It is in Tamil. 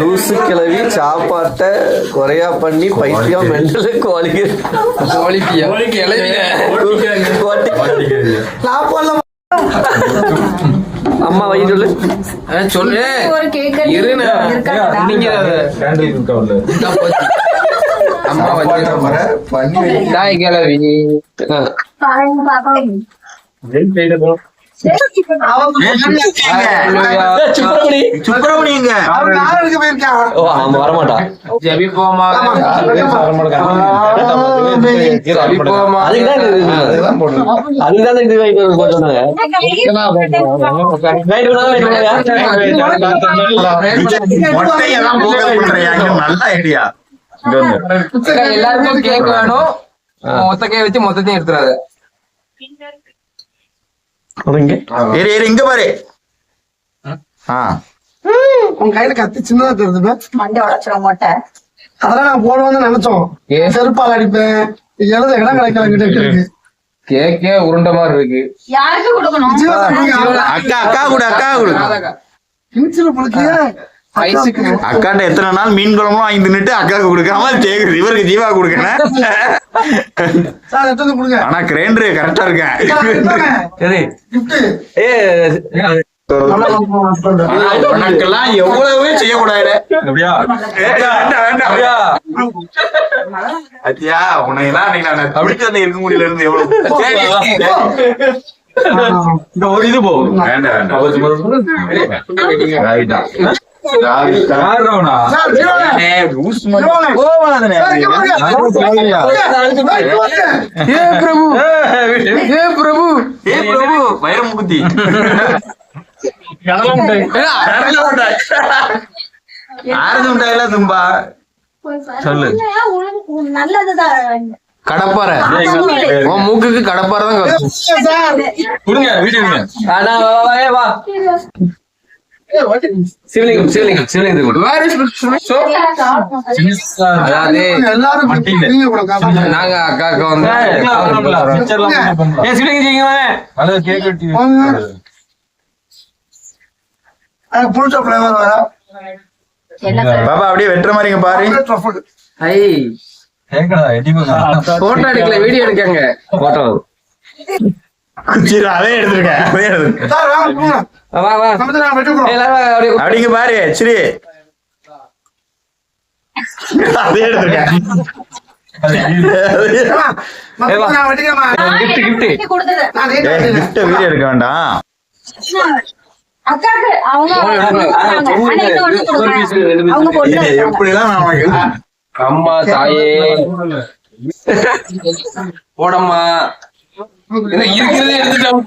லூசு கிளவி சாப்பாட்ட குறையா பண்ணி பைத்தியம் மெண்டல் அம்மா வை சொல்லு சொல்லு அம்மா தாய் கிளவி வரமாட்டா நல்ல ஐடியா. எல்லாருக்கும் கேக் வேணும், மொத்த கேக் வச்சு மொத்தத்தையும் எடுத்துறாரு. இங்க பாரு, உன் கையில கத்தி சின்னதா தெரியுது, மண்டை உடச்சிட மாட்டேன். அதெல்லாம் நான் போடுவோம்னு நினைச்சோம். செருப்பால் அடிப்பேன், எழுத இடம் கிடைக்கல இருக்கு. கேக்கே உருண்ட மாதிரி இருக்கு. யாருக்கு கொடுக்கணும்? அக்கா கூட அக்காண்ட எத்தனை நாள் மீன் குழம்பும் வாங்கி தின்னுட்டு அக்காவுக்கு கொடுக்காம இவருக்கு ஜீவா கொடுக்கணும். ஆனா கிரைண்டரு கரெக்டா இருக்கேன். உனக்கெல்லாம் எவ்வளவு செய்யக்கூடாது. அத்தியா உன்னையெல்லாம் நான் தவிர்த்து அந்த இருக்க முடியல இருந்து எவ்வளவு ஒரு இது போகும். வைரமுகுத்தி தும்பா சொல்லு. கடப்பாறை மூக்குக்கு கடப்பாறை தான் கொடுங்க வீட்டுக்கு. சிவலிங்கம் சிவலிங்கம் சிவலிங்கம் நாங்க அக்காக்கு வந்து பாபா அப்படியே வெட்டுற மாதிரிங்க பாரு. போட்டோ எடுக்கல, வீடியோ எடுக்காங்க. போட்டோ அதே எடுத்திருக்கேன். அப்படிங்க பாரு சரி, அதே எடுத்திருக்கேன். வீடியோ எடுக்க வேண்டாம். எப்படிதான் அம்மா தாயே போடம்மா இருக்கிறதே எடுத்துட்டோம்.